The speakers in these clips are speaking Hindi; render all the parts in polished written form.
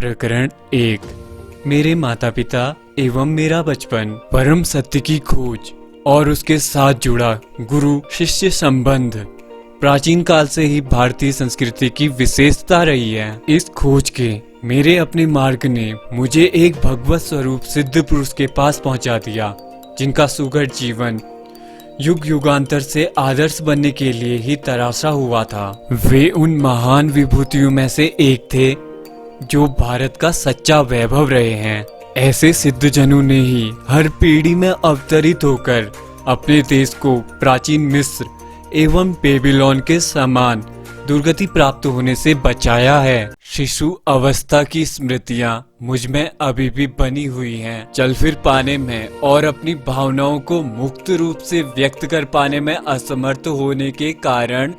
प्रकरण 1। मेरे माता पिता एवं मेरा बचपन, परम सत्य की खोज और उसके साथ जुड़ा गुरु शिष्य संबंध प्राचीन काल से ही भारतीय संस्कृति की विशेषता रही है। इस खोज के मेरे अपने मार्ग ने मुझे एक भगवत स्वरूप सिद्ध पुरुष के पास पहुंचा दिया, जिनका सुघड़ जीवन युग युगांतर से आदर्श बनने के लिए ही तराशा हुआ था। वे उन महान विभूतियों में से एक थे जो भारत का सच्चा वैभव रहे हैं। ऐसे सिद्ध जनों ने ही हर पीढ़ी में अवतरित होकर अपने देश को प्राचीन मिस्र एवं बेबीलोन के समान दुर्गति प्राप्त होने से बचाया है। शिशु अवस्था की स्मृतियां मुझ में अभी भी बनी हुई हैं। चल फिर पाने में और अपनी भावनाओं को मुक्त रूप से व्यक्त कर पाने में असमर्थ होने के कारण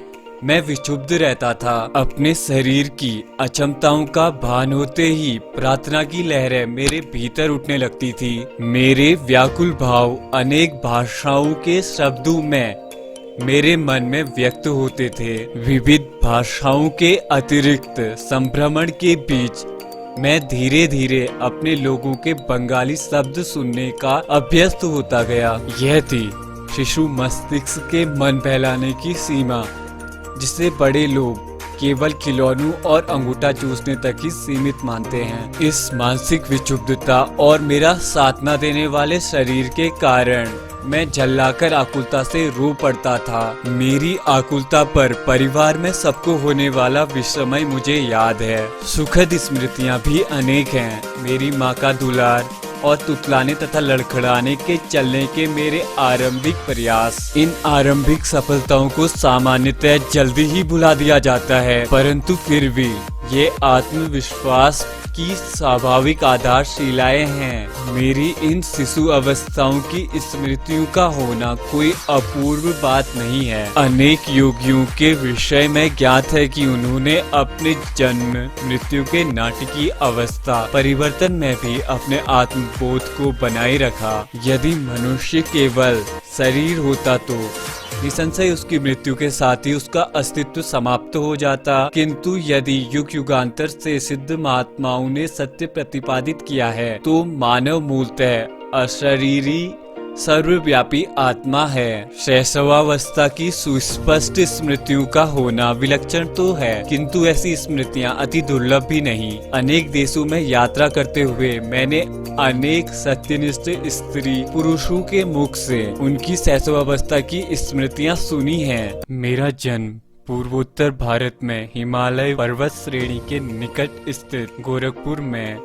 मैं विक्षुब्ध रहता था। अपने शरीर की अक्षमताओं का भान होते ही प्रार्थना की लहरें मेरे भीतर उठने लगती थी। मेरे व्याकुल भाव अनेक भाषाओं के शब्दों में मेरे मन में व्यक्त होते थे। विविध भाषाओं के अतिरिक्त संभ्रमण के बीच मैं धीरे धीरे अपने लोगों के बंगाली शब्द सुनने का अभ्यस्त होता गया। यह थी शिशु मस्तिष्क के मन बहलाने की सीमा, जिसे बड़े लोग केवल खिलौनों और अंगूठा चूसने तक ही सीमित मानते हैं। इस मानसिक विक्षुब्धता और मेरा साथ न देने वाले शरीर के कारण मैं झल्लाकर आकुलता से रो पड़ता था। मेरी आकुलता पर परिवार में सबको होने वाला विस्मय मुझे याद है। सुखद स्मृतियां भी अनेक हैं। मेरी माँ का दुलार और तुतलाने तथा लड़खड़ाने के चलने के मेरे आरंभिक प्रयास। इन आरंभिक सफलताओं को सामान्यतः जल्दी ही भुला दिया जाता है, परंतु फिर भी ये आत्मविश्वास की स्वाभाविक आधारशिलाएं हैं। मेरी इन शिशु अवस्थाओं की स्मृतियों का होना कोई अपूर्व बात नहीं है। अनेक योगियों के विषय में ज्ञात है कि उन्होंने अपने जन्म मृत्यु के नाटकीय अवस्था परिवर्तन में भी अपने आत्मबोध को बनाए रखा। यदि मनुष्य केवल शरीर होता तो निसंशय उसकी मृत्यु के साथ ही उसका अस्तित्व समाप्त हो जाता, किंतु यदि युग युगांतर से सिद्ध महात्माओं ने सत्य प्रतिपादित किया है तो मानव मूलतः अशरीरी सर्वव्यापी आत्मा है। शैशवावस्था की सुस्पष्ट स्मृतियों का होना विलक्षण तो है, किंतु ऐसी स्मृतियां अति दुर्लभ भी नहीं। अनेक देशों में यात्रा करते हुए मैंने अनेक सत्यनिष्ठ स्त्री पुरुषों के मुख से उनकी शैशवावस्था की स्मृतियां सुनी हैं। मेरा जन्म पूर्वोत्तर भारत में हिमालय पर्वत श्रेणी के निकट स्थित गोरखपुर में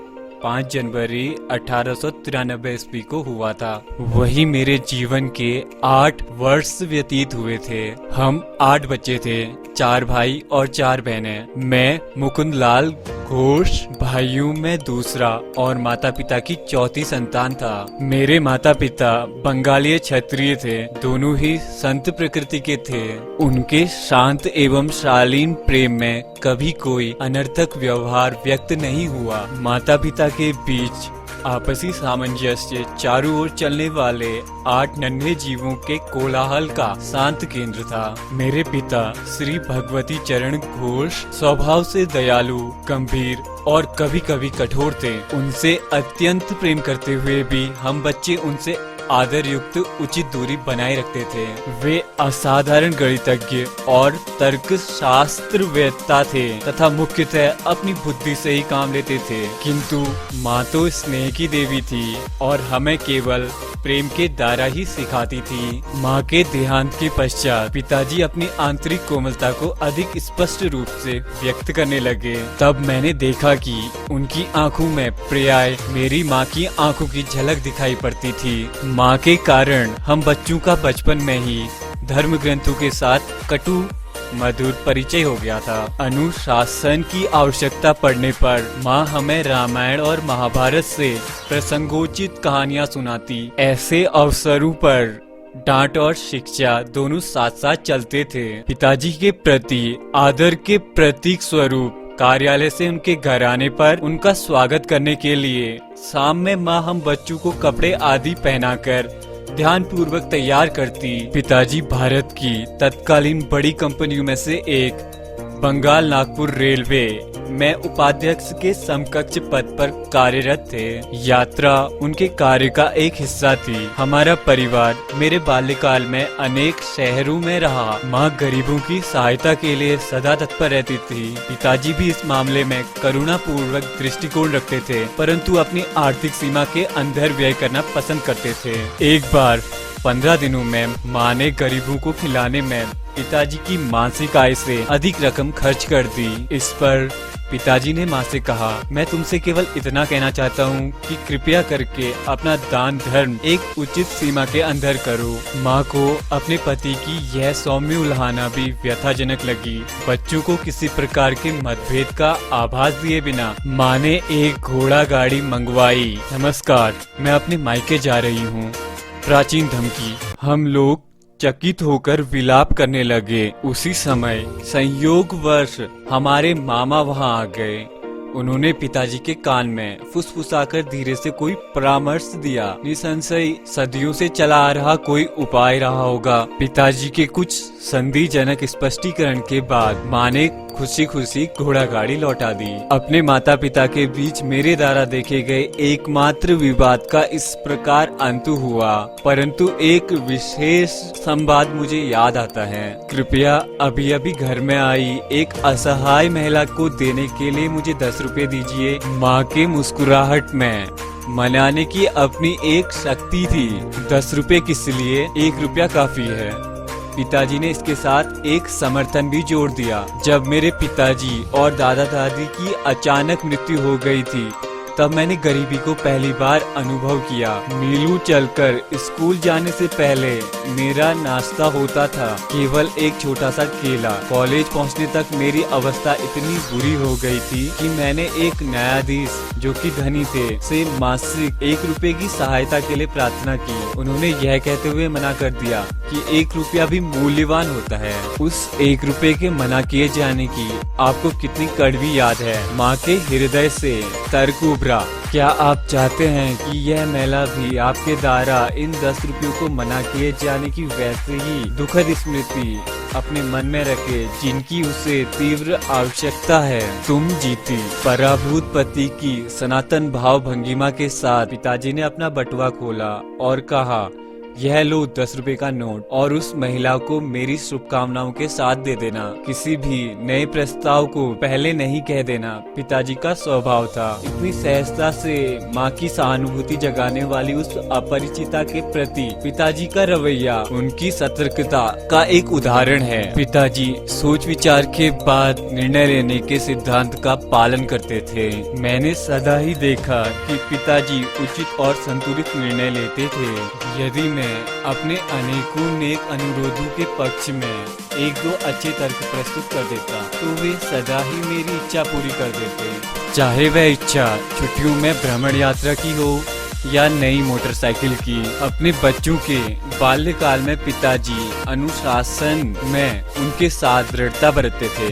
5 जनवरी 1893 ईस्वी को हुआ था। वही मेरे जीवन के 8 वर्ष व्यतीत हुए थे। हम 8 बच्चे थे, 4 भाई और 4 बहनें। मैं मुकुंद लाल घोष भाइयों में दूसरा और माता पिता की चौथी संतान था। मेरे माता पिता बंगाली क्षत्रिय थे, दोनों ही संत प्रकृति के थे। उनके शांत एवं शालीन प्रेम में कभी कोई अनर्थक व्यवहार व्यक्त नहीं हुआ। माता पिता के बीच आपसी सामंजस्य चारों ओर चलने वाले 8 नन्हे जीवों के कोलाहल का शांत केंद्र था। मेरे पिता श्री भगवती चरण घोष स्वभाव से दयालु, गंभीर और कभी कभी कठोर थे। उनसे अत्यंत प्रेम करते हुए भी हम बच्चे उनसे आदर युक्त उचित दूरी बनाए रखते थे। वे असाधारण गणितज्ञ और तर्क शास्त्रवेत्ता थे तथा मुख्यतः अपनी बुद्धि से ही काम लेते थे, किंतु माँ तो स्नेह की देवी थी और हमें केवल प्रेम के द्वारा ही सिखाती थी। माँ के देहांत के पश्चात पिताजी अपनी आंतरिक कोमलता को अधिक स्पष्ट रूप से व्यक्त करने लगे। तब मैंने देखा कि उनकी आंखों में पर्याय मेरी माँ की आंखों की झलक दिखाई पड़ती थी। माँ के कारण हम बच्चों का बचपन में ही धर्म ग्रंथों के साथ कटु मधुर परिचय हो गया था। अनुशासन की आवश्यकता पड़ने पर माँ हमें रामायण और महाभारत से प्रसंगोचित कहानियाँ सुनाती। ऐसे अवसरों पर डांट और शिक्षा दोनों साथ साथ चलते थे। पिताजी के प्रति आदर के प्रतीक स्वरूप कार्यालय से उनके घर आने पर उनका स्वागत करने के लिए शाम में माँ हम बच्चों को कपड़े आदि पहनाकर ध्यान पूर्वक तैयार करती। पिताजी भारत की तत्कालीन बड़ी कंपनियों में से एक बंगाल नागपुर रेलवे में उपाध्यक्ष के समकक्ष पद पर कार्यरत थे। यात्रा उनके कार्य का एक हिस्सा थी। हमारा परिवार मेरे बाल्यकाल में अनेक शहरों में रहा। माँ गरीबों की सहायता के लिए सदा तत्पर रहती थी। पिताजी भी इस मामले में करुणापूर्वक दृष्टिकोण रखते थे, परंतु अपनी आर्थिक सीमा के अंदर व्यय करना पसंद करते थे। एक बार 15 दिनों में माँ ने गरीबों को खिलाने में पिताजी की मासिक आय से अधिक रकम खर्च कर दी। इस पर पिताजी ने माँ से कहा, मैं तुमसे केवल इतना कहना चाहता हूँ कि कृपया करके अपना दान धर्म एक उचित सीमा के अंदर करो। माँ को अपने पति की यह सौम्य उल्हाना भी व्यथाजनक लगी। बच्चों को किसी प्रकार के मतभेद का आभास दिए बिना माँ ने एक घोड़ा गाड़ी मंगवाई। नमस्कार, मैं अपने मायके जा रही हूँ। प्राचीन धमकी। हम लोग चकित होकर विलाप करने लगे। उसी समय संयोगवश हमारे मामा वहां आ गए। उन्होंने पिताजी के कान में फुसफुसाकर धीरे से कोई परामर्श दिया। निसंशय सदियों से चला आ रहा कोई उपाय रहा होगा। पिताजी के कुछ संदिग्धजनक स्पष्टीकरण के बाद माँ ने खुशी खुशी घोड़ा गाड़ी लौटा दी। अपने माता पिता के बीच मेरे द्वारा देखे गए एकमात्र विवाद का इस प्रकार अंत हुआ, परंतु एक विशेष संवाद मुझे याद आता है। कृपया अभी अभी घर में आई एक असहाय महिला को देने के लिए मुझे 10 रुपए दीजिए। माँ के मुस्कुराहट में मनाने की अपनी एक शक्ति थी। 10 रुपए किस लिए, 1 रुपया काफी है। पिताजी ने इसके साथ एक समर्थन भी जोड़ दिया। जब मेरे पिताजी और दादा दादी की अचानक मृत्यु हो गई थी, तब मैंने गरीबी को पहली बार अनुभव किया। मीलों चलकर स्कूल जाने से पहले मेरा नाश्ता होता था केवल एक छोटा सा केला। कॉलेज पहुंचने तक मेरी अवस्था इतनी बुरी हो गई थी कि मैंने एक न्यायाधीश जो कि धनी थे से मासिक 1 रुपए की सहायता के लिए प्रार्थना की। उन्होंने यह कहते हुए मना कर दिया कि 1 रुपया भी मूल्यवान होता है। उस 1 रुपए के मना किए जाने की आपको कितनी कड़वी याद है। माँ के हृदय से तर्क उभरा। क्या आप चाहते हैं कि यह महिला भी आपके द्वारा इन 10 रुपयों को मना किए जाने की वैसे ही दुखद स्मृति अपने मन में रखे जिनकी उसे तीव्र आवश्यकता है? तुम जीती। पराभूत पति की सनातन भाव भंगिमा के साथ पिताजी ने अपना बटुआ खोला और कहा, यह लो 10 रुपए का नोट और उस महिला को मेरी शुभकामनाओं के साथ दे देना। किसी भी नए प्रस्ताव को पहले नहीं कह देना पिताजी का स्वभाव था। इतनी सहजता से माँ की सहानुभूति जगाने वाली उस अपरिचिता के प्रति पिताजी का रवैया उनकी सतर्कता का एक उदाहरण है। पिताजी सोच विचार के बाद निर्णय लेने के सिद्धांत का पालन करते थे। मैंने सदा ही देखा कि पिताजी उचित और संतुलित निर्णय लेते थे। यदि मैं अपने अनेकों नेक अनुरोधों के पक्ष में 1-2 अच्छे तर्क प्रस्तुत कर देता तो वे सदा ही मेरी इच्छा पूरी कर देते। चाहे वह इच्छा छुट्टियों में भ्रमण यात्रा की हो या नई मोटरसाइकिल की। अपने बच्चों के बाल्यकाल में पिताजी अनुशासन में उनके साथ दृढ़ता बरतते थे,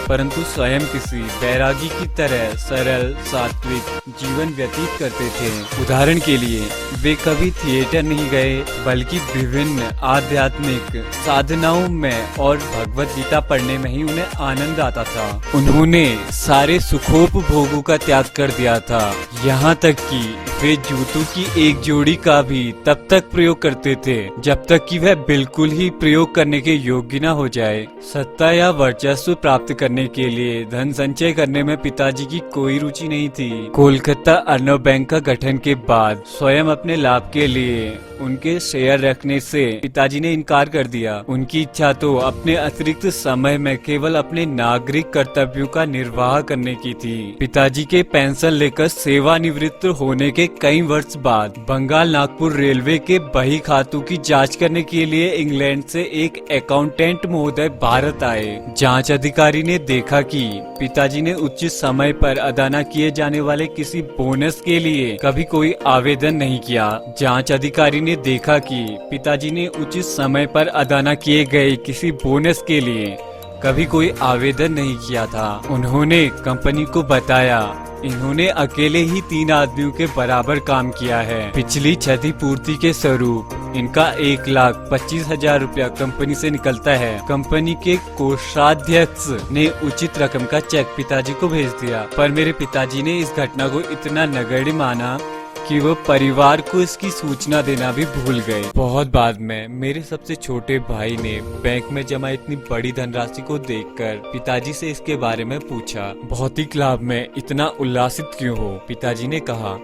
परंतु स्वयं किसी बैरागी की तरह सरल सात्विक जीवन व्यतीत करते थे। उदाहरण के लिए वे कभी थिएटर नहीं गए, बल्कि विभिन्न आध्यात्मिक साधनाओं में और भगवत गीता पढ़ने में ही उन्हें आनंद आता था। उन्होंने सारे सुखोपभोगों का त्याग कर दिया था, यहाँ तक कि वे जूतों की एक जोड़ी का भी तब तक प्रयोग करते थे जब तक कि वह बिल्कुल ही प्रयोग करने के योग्य न हो जाए। सत्ता या वर्चस्व प्राप्त करने के लिए धन संचय करने में पिताजी की कोई रुचि नहीं थी। कोलकाता अर्नब बैंक का गठन के बाद स्वयं अपने लाभ के लिए उनके शेयर रखने से पिताजी ने इनकार कर दिया। उनकी इच्छा तो अपने अतिरिक्त समय में केवल अपने नागरिक कर्तव्यों का निर्वाह करने की थी। पिताजी के पेंशन लेकर सेवानिवृत्त होने के कई वर्ष बाद बंगाल नागपुर रेलवे के बही खातों की जांच करने के लिए इंग्लैंड से एक अकाउंटेंट महोदय भारत आए। जांच अधिकारी ने देखा कि पिताजी ने उचित समय पर अदा न किए जाने वाले किसी बोनस के लिए कभी कोई आवेदन नहीं किया। जांच अधिकारी ने देखा कि पिताजी ने उचित समय पर अदा न किए गए किसी बोनस के लिए कभी कोई आवेदन नहीं किया था। उन्होंने कंपनी को बताया, इन्होंने अकेले ही 3 आदमियों के बराबर काम किया है। पिछली क्षतिपूर्ति के स्वरूप इनका 1,25,000 रुपया कंपनी से निकलता है। कंपनी के कोषाध्यक्ष ने उचित रकम का चेक पिताजी को भेज दिया, पर मेरे पिताजी ने इस घटना को इतना नगण्य माना कि वो परिवार को इसकी सूचना देना भी भूल गए। बहुत बाद में मेरे सबसे छोटे भाई ने बैंक में जमा इतनी बड़ी धनराशि को देखकर पिताजी से इसके बारे में पूछा। भौतिक लाभ में इतना उल्लासित क्यों हो? पिताजी ने कहा,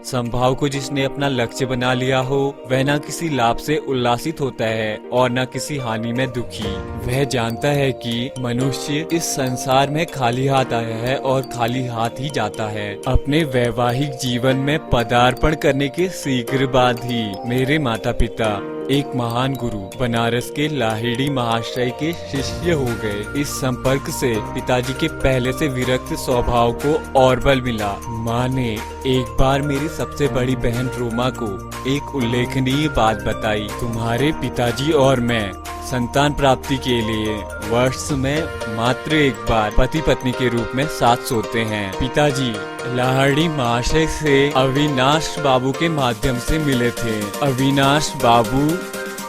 संभाव को जिसने अपना लक्ष्य बना लिया हो वह न किसी लाभ से उल्लासित होता है और न किसी हानि में दुखी। वह जानता है कि मनुष्य इस संसार में खाली हाथ आया है और खाली हाथ ही जाता है। अपने वैवाहिक जीवन में पदार्पण करने के शीघ्र बाद ही मेरे माता पिता एक महान गुरु बनारस के लाहिड़ी महाशय के शिष्य हो गए। इस संपर्क से पिताजी के पहले से विरक्त स्वभाव को और बल मिला। माँ ने एक बार मेरी सबसे बड़ी बहन रोमा को एक उल्लेखनीय बात बताई। तुम्हारे पिताजी और मैं संतान प्राप्ति के लिए वर्ष में मात्र एक बार पति पत्नी के रूप में साथ सोते हैं। पिताजी लाहिड़ी महाशय से अविनाश बाबू के माध्यम से मिले थे। अविनाश बाबू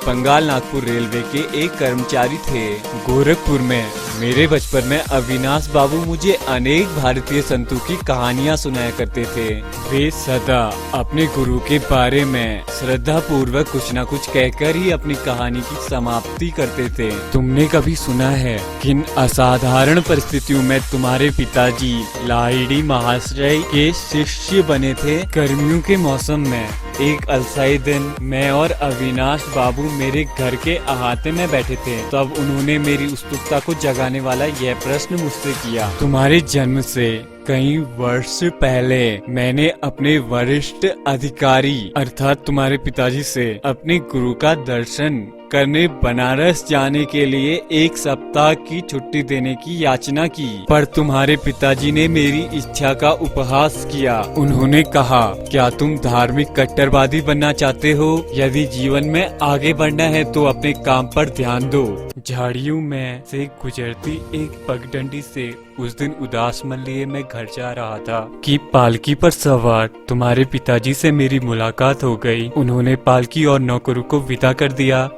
बंगाल नागपुर रेलवे के एक कर्मचारी थे। गोरखपुर में मेरे बचपन में अविनाश बाबू मुझे अनेक भारतीय संतों की कहानियां सुनाया करते थे। वे सदा अपने गुरु के बारे में श्रद्धा पूर्वक कुछ न कुछ कहकर ही अपनी कहानी की समाप्ति करते थे। तुमने कभी सुना है किन असाधारण परिस्थितियों में तुम्हारे पिताजी लाहिड़ी महाशय के शिष्य बने थे? गर्मियों के मौसम में एक अलसाई दिन मैं और अविनाश बाबू मेरे घर के अहाते में बैठे थे। तब उन्होंने मेरी उत्सुकता को जगाने वाला यह प्रश्न मुझसे किया, तुम्हारे जन्म से कई वर्ष पहले मैंने अपने वरिष्ठ अधिकारी अर्थात तुम्हारे पिताजी से अपने गुरु का दर्शन करने बनारस जाने के लिए एक सप्ताह की छुट्टी देने की याचना की, पर तुम्हारे पिताजी ने मेरी इच्छा का उपहास किया। उन्होंने कहा, क्या तुम धार्मिक कट्टरवादी बनना चाहते हो? यदि जीवन में आगे बढ़ना है तो अपने काम पर ध्यान दो। झाड़ियों में से गुजरती एक पगडंडी से उस दिन उदास मन लिए मैं घर जा रहा था कि पालकी पर सवार तुम्हारे पिताजी से मेरी मुलाकात हो गई। उन्होंने पालकी और नौकरों को विदा कर दिया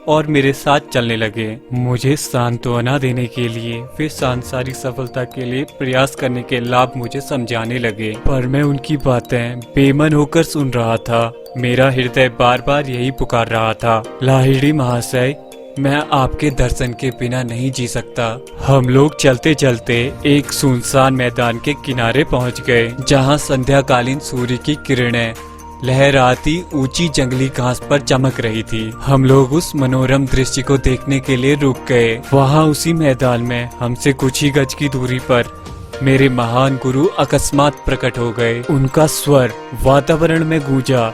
और मेरे साथ चलने लगे। मुझे सांत्वना देने के लिए वे सांसारिक सफलता के लिए प्रयास करने के लाभ मुझे समझाने लगे, पर मैं उनकी बातें बेमन होकर सुन रहा था। मेरा हृदय बार बार यही पुकार रहा था, लाहिड़ी महाशय, मैं आपके दर्शन के बिना नहीं जी सकता। हम लोग चलते चलते एक सुनसान मैदान के किनारे पहुंच गए, जहां संध्याकालीन सूर्य की किरणें लहराती ऊंची जंगली घास पर चमक रही थी। हम लोग उस मनोरम दृश्य को देखने के लिए रुक गए। वहां उसी मैदान में हमसे कुछ ही गज की दूरी पर मेरे महान गुरु अकस्मात प्रकट हो गए। उनका स्वर वातावरण में गूंजा,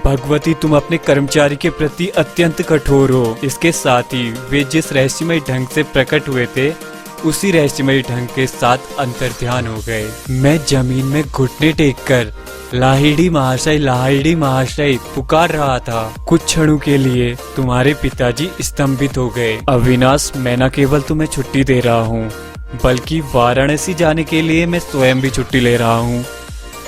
भगवती, तुम अपने कर्मचारी के प्रति अत्यंत कठोर हो। इसके साथ ही वे जिस रहस्यमय ढंग से प्रकट हुए थे उसी रहस्यमय ढंग के साथ अंतर्ध्यान हो गए। मैं जमीन में घुटने टेककर लाहिड़ी महाशय पुकार रहा था। कुछ क्षणों के लिए तुम्हारे पिताजी स्तंभित हो गए। अविनाश, मैं न केवल तुम्हें छुट्टी दे रहा हूँ बल्कि वाराणसी जाने के लिए मैं स्वयं भी छुट्टी ले रहा हूँ।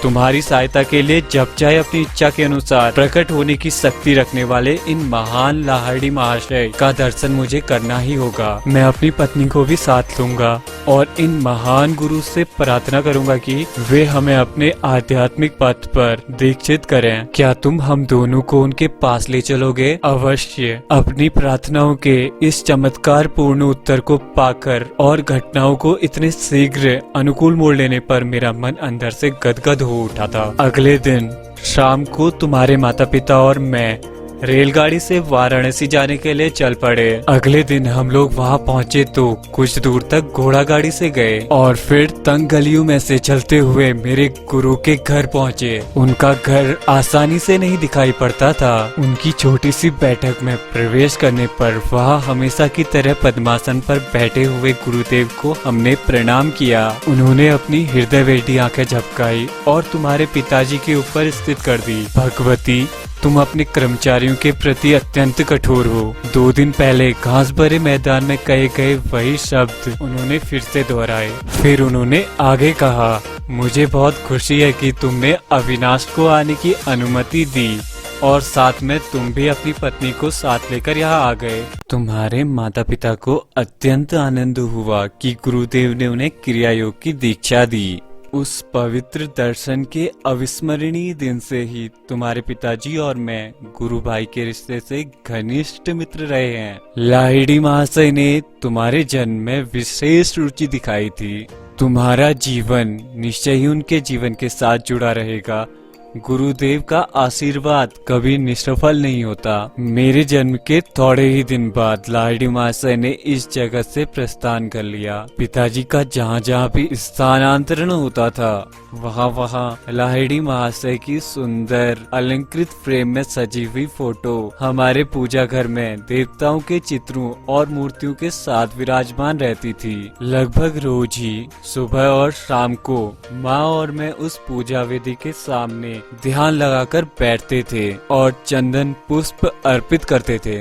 तुम्हारी सहायता के लिए जब चाहे अपनी इच्छा के अनुसार प्रकट होने की शक्ति रखने वाले इन महान लाहिड़ी महाशय का दर्शन मुझे करना ही होगा। मैं अपनी पत्नी को भी साथ लूंगा और इन महान गुरु से प्रार्थना करूंगा कि वे हमें अपने आध्यात्मिक पथ पर दीक्षित करें। क्या तुम हम दोनों को उनके पास ले चलोगे? अवश्य। अपनी प्रार्थनाओं के इस चमत्कार पूर्ण उत्तर को पाकर और घटनाओं को इतने शीघ्र अनुकूल मोड़ लेने पर मेरा मन अंदर से गदगद हो उठा था। अगले दिन शाम को तुम्हारे माता पिता और मैं रेलगाड़ी से वाराणसी जाने के लिए चल पड़े। अगले दिन हम लोग वहां पहुंचे तो कुछ दूर तक घोड़ा गाड़ी से गए और फिर तंग गलियों में से चलते हुए मेरे गुरु के घर पहुंचे। उनका घर आसानी से नहीं दिखाई पड़ता था। उनकी छोटी सी बैठक में प्रवेश करने पर वहां हमेशा की तरह पद्मासन पर बैठे हुए गुरुदेव को हमने प्रणाम किया। उन्होंने अपनी हृदय वेदी आंखें झपकाई और तुम्हारे पिताजी के ऊपर स्थित कर दी। भगवती, तुम अपने कर्मचारियों के प्रति अत्यंत कठोर हो। 2 दिन पहले घास भरे मैदान में कहे गए वही शब्द उन्होंने फिर से दोहराए। फिर उन्होंने आगे कहा, मुझे बहुत खुशी है कि तुमने अविनाश को आने की अनुमति दी। और साथ में तुम भी अपनी पत्नी को साथ लेकर यहाँ आ गए। तुम्हारे माता पिता को अत्यंत आनंद हुआ कि गुरुदेव ने उन्हें क्रिया योग की दीक्षा दी। उस पवित्र दर्शन के अविस्मरणीय दिन से ही तुम्हारे पिताजी और मैं गुरु भाई के रिश्ते से घनिष्ठ मित्र रहे हैं। लाहिड़ी महाशय ने तुम्हारे जन्म में विशेष रुचि दिखाई थी। तुम्हारा जीवन निश्चय ही उनके जीवन के साथ जुड़ा रहेगा। गुरुदेव का आशीर्वाद कभी निष्फल नहीं होता। मेरे जन्म के थोड़े ही दिन बाद लाहिड़ी महाशय ने इस जगत से प्रस्थान कर लिया। पिताजी का जहाँ जहाँ भी स्थानांतरण होता था वहाँ लाहिड़ी महाशय की सुंदर अलंकृत फ्रेम में सजी हुई फोटो हमारे पूजा घर में देवताओं के चित्रों और मूर्तियों के साथ विराजमान रहती थी। लगभग रोज ही सुबह और शाम को माँ और मैं उस पूजा वेदी के सामने ध्यान लगाकर बैठते थे और चंदन पुष्प अर्पित करते थे।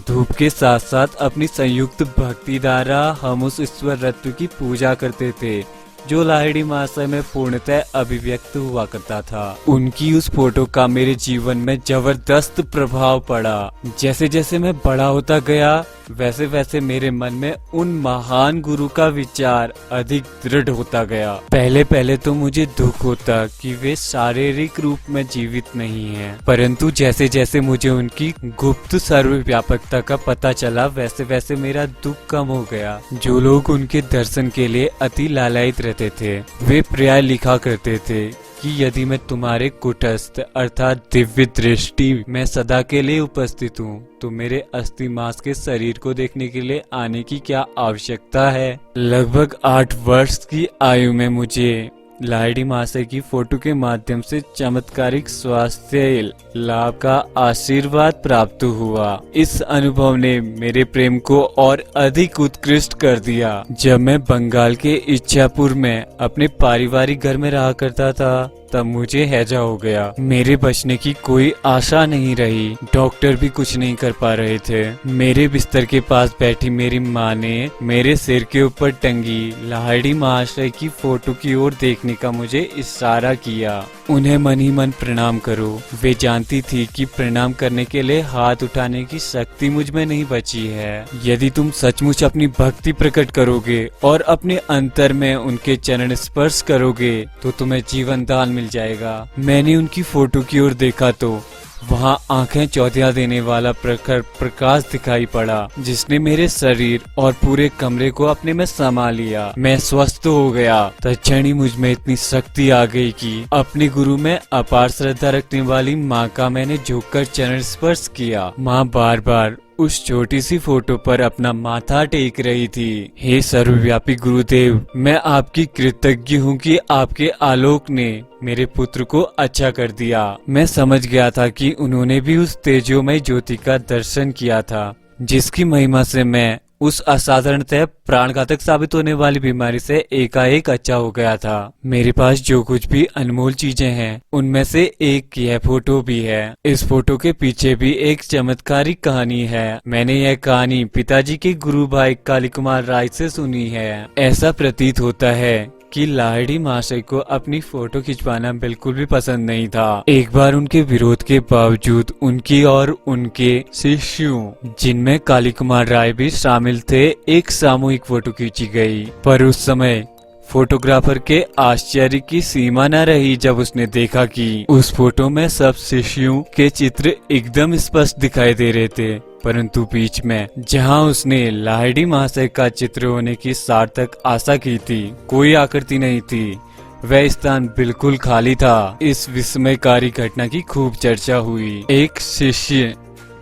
धूप के साथ साथ अपनी संयुक्त भक्ति द्वारा हम उस ईश्वर रत्न की पूजा करते थे जो लाहिड़ी महाशय में पूर्णतः अभिव्यक्त हुआ करता था। उनकी उस फोटो का मेरे जीवन में जबरदस्त प्रभाव पड़ा। जैसे जैसे मैं बड़ा होता गया वैसे वैसे मेरे मन में उन महान गुरु का विचार अधिक दृढ़ होता गया। पहले पहले तो मुझे दुख होता कि वे शारीरिक रूप में जीवित नहीं हैं, परंतु जैसे जैसे मुझे उनकी गुप्त सर्वव्यापकता का पता चला वैसे वैसे मेरा दुख कम हो गया। जो लोग उनके दर्शन के लिए अति लालायित रहते थे वे प्राय लिखा करते थे कि यदि मैं तुम्हारे कुटस्थ अर्थात दिव्य दृष्टि में सदा के लिए उपस्थित हूँ तो मेरे अस्थि मांस के शरीर को देखने के लिए आने की क्या आवश्यकता है। लगभग 8 वर्ष की आयु में मुझे लाहिड़ी महाशय की फोटो के माध्यम से चमत्कारिक स्वास्थ्य लाभ का आशीर्वाद प्राप्त हुआ। इस अनुभव ने मेरे प्रेम को और अधिक उत्कृष्ट कर दिया। जब मैं बंगाल के इच्छापुर में अपने पारिवारिक घर में रहा करता था तब मुझे हैजा हो गया। मेरे बचने की कोई आशा नहीं रही। डॉक्टर भी कुछ नहीं कर पा रहे थे। मेरे बिस्तर के पास बैठी मेरी माँ ने मेरे सिर के ऊपर टंगी लाहिड़ी महाशय की फोटो की ओर देखने का मुझे इशारा किया। उन्हें मन ही मन प्रणाम करो। वे जानती थी कि प्रणाम करने के लिए हाथ उठाने की शक्ति मुझ में नहीं बची है। यदि तुम सचमुच अपनी भक्ति प्रकट करोगे और अपने अंतर में उनके चरण स्पर्श करोगे तो तुम्हें जीवन दान मिल जाएगा। मैंने उनकी फोटो की ओर देखा तो वहाँ आंखें चौधिया देने वाला प्रखर प्रकाश दिखाई पड़ा जिसने मेरे शरीर और पूरे कमरे को अपने में समा लिया। मैं स्वस्थ हो गया। तत्क्षण ही मुझ में इतनी शक्ति आ गई कि अपने गुरु में अपार श्रद्धा रखने वाली माँ का मैंने झुककर चरण स्पर्श किया। माँ बार बार उस छोटी सी फोटो पर अपना माथा टेक रही थी। हे सर्वव्यापी गुरुदेव, मैं आपकी कृतज्ञ हूँ कि आपके आलोक ने मेरे पुत्र को अच्छा कर दिया। मैं समझ गया था कि उन्होंने भी उस तेजोमय ज्योति का दर्शन किया था जिसकी महिमा से मैं उस असाधारणतः प्राणघातक साबित होने वाली बीमारी से एकाएक अच्छा हो गया था। मेरे पास जो कुछ भी अनमोल चीजें हैं उनमें से एक यह फोटो भी है। इस फोटो के पीछे भी एक चमत्कारिक कहानी है। मैंने यह कहानी पिताजी के गुरु भाई काली कुमार राय से सुनी है। ऐसा प्रतीत होता है कि लाहिड़ी महाशय को अपनी फोटो खिंचवाना बिल्कुल भी पसंद नहीं था। एक बार उनके विरोध के बावजूद उनकी और उनके शिष्यों जिनमें काली कुमार राय भी शामिल थे एक सामूहिक फोटो खींची गई। पर उस समय फोटोग्राफर के आश्चर्य की सीमा न रही जब उसने देखा कि उस फोटो में सब शिष्यों के चित्र एकदम स्पष्ट दिखाई दे रहे थे, परंतु बीच में जहां उसने लाहिड़ी महाशय का चित्र होने की सार्थक आशा की थी कोई आकृति नहीं थी। वह स्थान बिल्कुल खाली था। इस विस्मयकारी घटना की खूब चर्चा हुई। एक शिष्य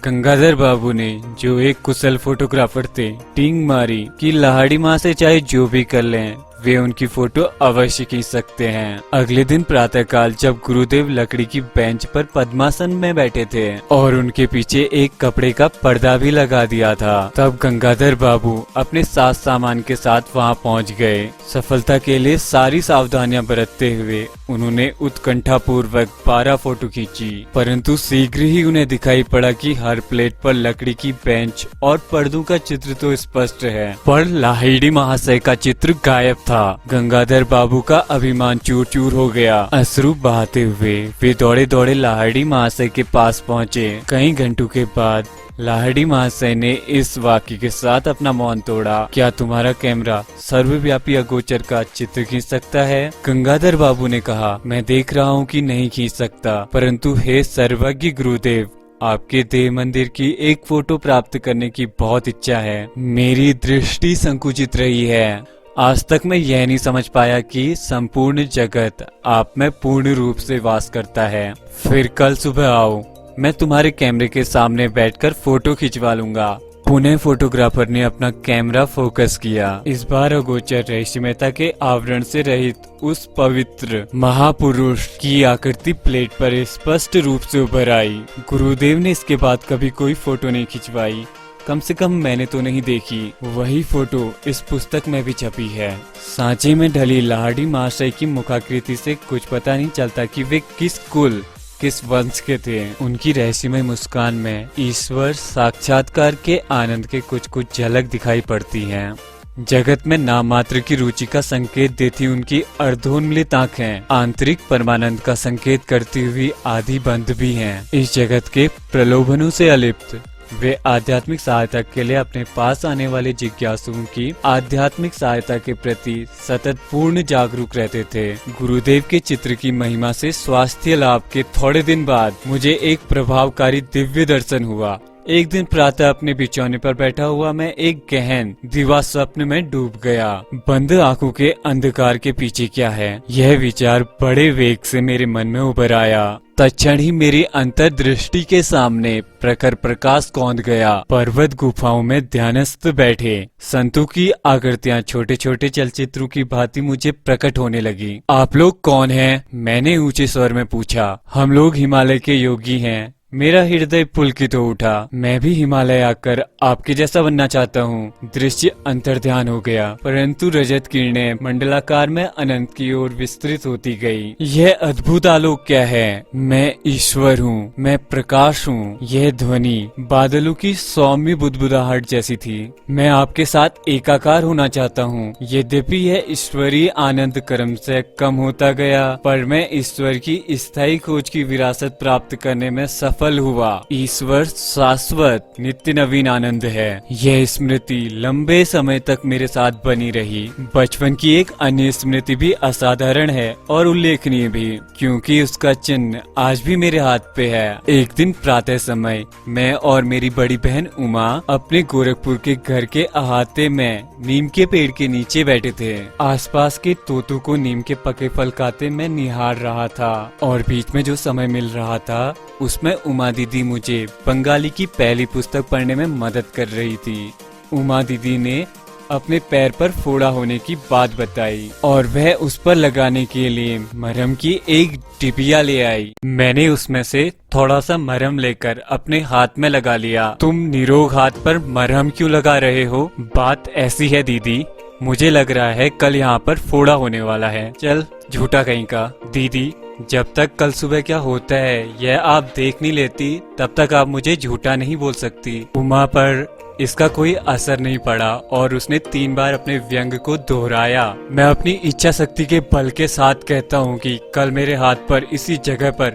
गंगाधर बाबू ने, जो एक कुशल फोटोग्राफर थे, टींग मारी कि लाहिड़ी महाशय चाहे जो भी कर लें वे उनकी फोटो अवश्य खींच सकते हैं। अगले दिन प्रातःकाल जब गुरुदेव लकड़ी की बेंच पर पद्मासन में बैठे थे और उनके पीछे एक कपड़े का पर्दा भी लगा दिया था, तब गंगाधर बाबू अपने साथ सामान के साथ वहां पहुंच गए। सफलता के लिए सारी सावधानियां बरतते हुए उन्होंने उत्कंठा पूर्वक 12 फोटो खींची, परंतु शीघ्र ही उन्हें दिखाई पड़ा कि हर प्लेट पर लकड़ी की बेंच और पर्दों का चित्र तो स्पष्ट है, पर लाहिड़ी महाशय का चित्र गायब था। गंगाधर बाबू का अभिमान चूर चूर हो गया। अश्रु बहाते हुए वे दौड़े दौड़े लाहिड़ी महाशय के पास पहुँचे। कई घंटों के बाद लाहिड़ी महाशय ने इस वाक्य के साथ अपना मौन तोड़ा। क्या तुम्हारा कैमरा सर्वव्यापी अगोचर का चित्र खींच सकता है? गंगाधर बाबू ने कहा, मैं देख रहा हूँ कि नहीं खींच सकता, परंतु हे सर्वज्ञ गुरुदेव, आपके देव मंदिर की एक फोटो प्राप्त करने की बहुत इच्छा है। मेरी दृष्टि संकुचित रही है। आज तक मैं यह नहीं समझ पाया कि संपूर्ण जगत आप में पूर्ण रूप से वास करता है। फिर कल सुबह आओ, मैं तुम्हारे कैमरे के सामने बैठकर फोटो खिंचवा लूंगा। पुणे फोटोग्राफर ने अपना कैमरा फोकस किया। इस बार अगोचर रहस्यमयता के आवरण से रहित उस पवित्र महापुरुष की आकृति प्लेट पर स्पष्ट रूप से उभर आई। गुरुदेव ने इसके बाद कभी कोई फोटो नहीं खिंचवाई, कम से कम मैंने तो नहीं देखी। वही फोटो इस पुस्तक में भी छपी है। सांचे में ढली लाहिड़ी महाशय की मुखाकृति से कुछ पता नहीं चलता कि वे किस कुल किस वंश के थे। उनकी रहस्यमय मुस्कान में ईश्वर साक्षात्कार के आनंद के कुछ कुछ झलक दिखाई पड़ती हैं। जगत में नाम मात्र की रुचि का संकेत देती उनकी अर्धोन्मिलित आंखें आंतरिक परमानंद का संकेत करती हुई आधी बंद भी हैं। इस जगत के प्रलोभनों से अलिप्त वे आध्यात्मिक सहायता के लिए अपने पास आने वाले जिज्ञासुओं की आध्यात्मिक सहायता के प्रति सतत पूर्ण जागरूक रहते थे। गुरुदेव के चित्र की महिमा से स्वास्थ्य लाभ के थोड़े दिन बाद मुझे एक प्रभावकारी दिव्य दर्शन हुआ। एक दिन प्रातः अपने बिछौने पर बैठा हुआ मैं एक गहन दिवा स्वप्न में डूब गया। बंद आंखों के अंधकार के पीछे क्या है, यह विचार बड़े वेग से मेरे मन में उभर आया। तत्क्षण ही मेरी अंतर्दृष्टि के सामने प्रखर प्रकाश कौंध गया। पर्वत गुफाओं में ध्यानस्थ बैठे संतों की आकृतियां छोटे छोटे चलचित्रों की भांति मुझे प्रकट होने लगी। आप लोग कौन हैं? मैंने ऊंचे स्वर में पूछा। हम लोग हिमालय के योगी हैं। मेरा हृदय पुलकित हो उठा। मैं भी हिमालय आकर आपके जैसा बनना चाहता हूँ। दृश्य अंतर्ध्यान हो गया, परंतु रजत किरणें मंडलाकार में अनंत की ओर विस्तृत होती गई। यह अद्भुत आलोक क्या है? मैं ईश्वर हूँ, मैं प्रकाश हूँ। यह ध्वनि बादलों की सौम्य बुदबुदाहट जैसी थी। मैं आपके साथ एकाकार होना चाहता हूँ। यद्यपि यह ईश्वरीय आनंद क्रम से कम होता गया, पर मैं ईश्वर की स्थायी खोज की विरासत प्राप्त करने में सफल हुआ। ईश्वर शाश्वत नित्य नवीन आनंद है। यह स्मृति लंबे समय तक मेरे साथ बनी रही। बचपन की एक अन्य स्मृति भी असाधारण है और उल्लेखनीय भी, क्योंकि उसका चिन्ह आज भी मेरे हाथ पे है। एक दिन प्रातः समय मैं और मेरी बड़ी बहन उमा अपने गोरखपुर के घर के अहाते में नीम के पेड़ के नीचे बैठे थे। आसपास के तोतों को नीम के पके फल खाते मैं निहार रहा था और बीच में जो समय मिल रहा था उसमें उमा दीदी मुझे बंगाली की पहली पुस्तक पढ़ने में मदद कर रही थी। उमा दीदी ने अपने पैर पर फोड़ा होने की बात बताई और वह उस पर लगाने के लिए मरहम की एक डिबिया ले आई। मैंने उसमें से थोड़ा सा मरहम लेकर अपने हाथ में लगा लिया। तुम निरोग हाथ पर मरहम क्यों लगा रहे हो? बात ऐसी है दीदी, मुझे लग रहा है कल यहाँ पर फोड़ा होने वाला है। चल झूठा कहीं का। दीदी, जब तक कल सुबह क्या होता है यह आप देख नहीं लेती तब तक आप मुझे झूठा नहीं बोल सकती। उमा पर इसका कोई असर नहीं पड़ा और उसने 3 बार अपने व्यंग को दोहराया। मैं अपनी इच्छा शक्ति के बल के साथ कहता हूँ कि कल मेरे हाथ पर इसी जगह पर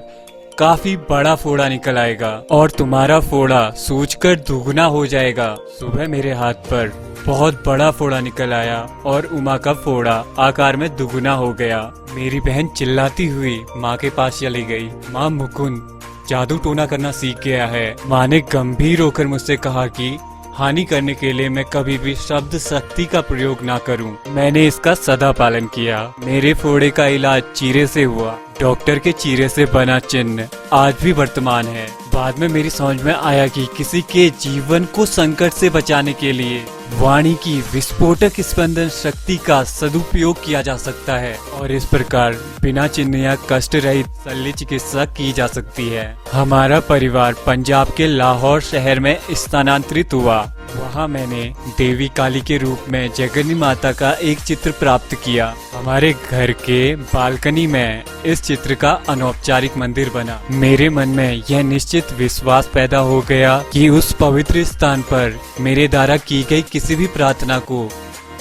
काफी बड़ा फोड़ा निकल आएगा और तुम्हारा फोड़ा सूझकर दुगना हो जाएगा। सुबह मेरे हाथ पर बहुत बड़ा फोड़ा निकल आया और उमा का फोड़ा आकार में दुगना हो गया। मेरी बहन चिल्लाती हुई माँ के पास चली गई। माँ, मुकुंद जादू टोना करना सीख गया है। माँ ने गंभीर होकर मुझसे कहा कि हानि करने के लिए मैं कभी भी शब्द शक्ति का प्रयोग ना करूं। मैंने इसका सदा पालन किया। मेरे फोड़े का इलाज चीरे से हुआ। डॉक्टर के चीरे से बना चिन्ह आज भी वर्तमान है। बाद में मेरी समझ में आया कि किसी के जीवन को संकट से बचाने के लिए वाणी की विस्फोटक स्पंदन शक्ति का सदुपयोग किया जा सकता है और इस प्रकार बिना चिन्ह या कष्ट रहित शल्य चिकित्सा की जा सकती है। हमारा परिवार पंजाब के लाहौर शहर में स्थानांतरित हुआ। वहाँ मैंने देवी काली के रूप में जगन्नी माता का एक चित्र प्राप्त किया। हमारे घर के बालकनी में इस चित्र का अनौपचारिक मंदिर बना। मेरे मन में यह निश्चित विश्वास पैदा हो गया कि उस पवित्र स्थान पर मेरे द्वारा की गई किसी भी प्रार्थना को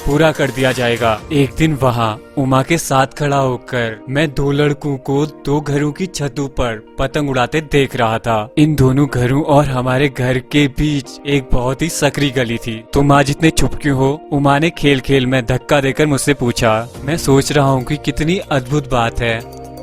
पूरा कर दिया जाएगा। एक दिन वहाँ उमा के साथ खड़ा होकर मैं 2 लड़कों को 2 घरों की छतों पर पतंग उड़ाते देख रहा था। इन दोनों घरों और हमारे घर के बीच एक बहुत ही सकरी गली थी। तुम आज इतने चुप क्यों हो? उमा ने खेल खेल में धक्का देकर मुझसे पूछा। मैं सोच रहा हूँ कि कितनी अद्भुत बात है,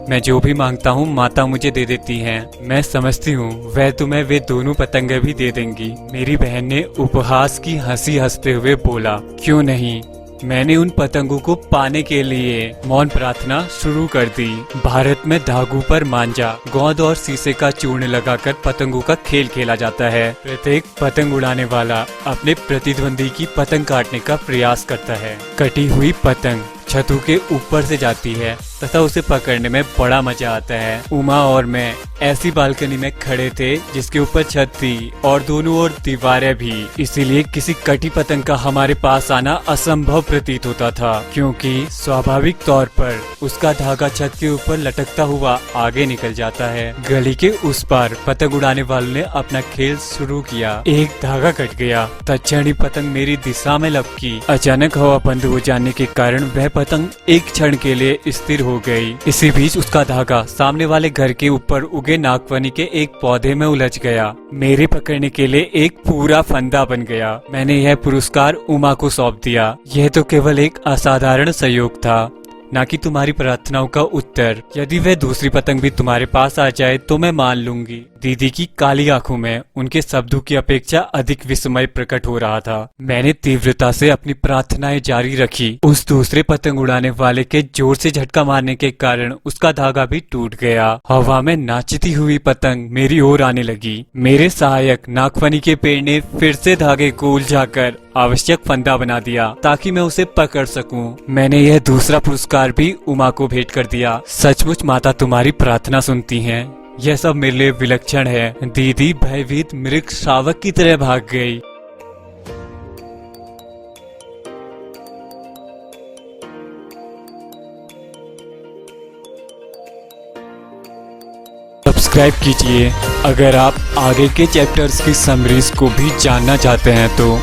मैं जो भी मांगता हूँ माता मुझे दे देती हैं। मैं समझती हूँ वह तुम्हें वे दोनों पतंगे भी दे देंगी। मेरी बहन ने उपहास की हंसी हंसते हुए बोला, क्यों नहीं। मैंने उन पतंगों को पाने के लिए मौन प्रार्थना शुरू कर दी। भारत में धागों पर मांझा, गोंद और शीशे का चूर्ण लगाकर पतंगों का खेल खेला जाता है। प्रत्येक पतंग उड़ाने वाला अपने प्रतिद्वंदी की पतंग काटने का प्रयास करता है। कटी हुई पतंग छतों के ऊपर से जाती है तथा उसे पकड़ने में बड़ा मजा आता है। उमा और मैं ऐसी बालकनी में खड़े थे जिसके ऊपर छत थी और दोनों ओर दीवारें भी, इसीलिए किसी कटी पतंग का हमारे पास आना असंभव प्रतीत होता था, क्योंकि स्वाभाविक तौर पर उसका धागा छत के ऊपर लटकता हुआ आगे निकल जाता है। गली के उस पार पतंग उड़ाने वालों ने अपना खेल शुरू किया। एक धागा कट गया, तत्क्षण पतंग मेरी दिशा में लपकी। अचानक हवा बंद हो जाने के कारण वह पतंग एक क्षण के लिए स्थिर हो गई। इसी बीच उसका धागा सामने वाले घर के ऊपर उगे नागफनी के एक पौधे में उलझ गया। मेरे पकड़ने के लिए एक पूरा फंदा बन गया। मैंने यह पुरस्कार उमा को सौंप दिया। यह तो केवल एक असाधारण सहयोग था, न कि तुम्हारी प्रार्थनाओं का उत्तर। यदि वह दूसरी पतंग भी तुम्हारे पास आ जाए तो मैं मान लूंगी। दीदी की काली आंखों में उनके शब्दों की अपेक्षा अधिक विस्मय प्रकट हो रहा था। मैंने तीव्रता से अपनी प्रार्थनाएं जारी रखी। उस दूसरे पतंग उड़ाने वाले के जोर से झटका मारने के कारण उसका धागा भी टूट गया। हवा में नाचती हुई पतंग मेरी ओर आने लगी। मेरे सहायक नागफनी के पेड़ ने फिर से धागे को उलझाकर आवश्यक फंदा बना दिया ताकि मैं उसे पकड़ सकूं। मैंने यह दूसरा पुरस्कार भी उमा को भेंट कर दिया। सचमुच माता तुम्हारी प्रार्थना सुनती हैं। यह सब मेरे लिए विलक्षण है। दीदी भयभीत मृग शावक की तरह भाग गई। सब्सक्राइब कीजिए अगर आप आगे के चैप्टर्स की समरीज को भी जानना चाहते हैं तो।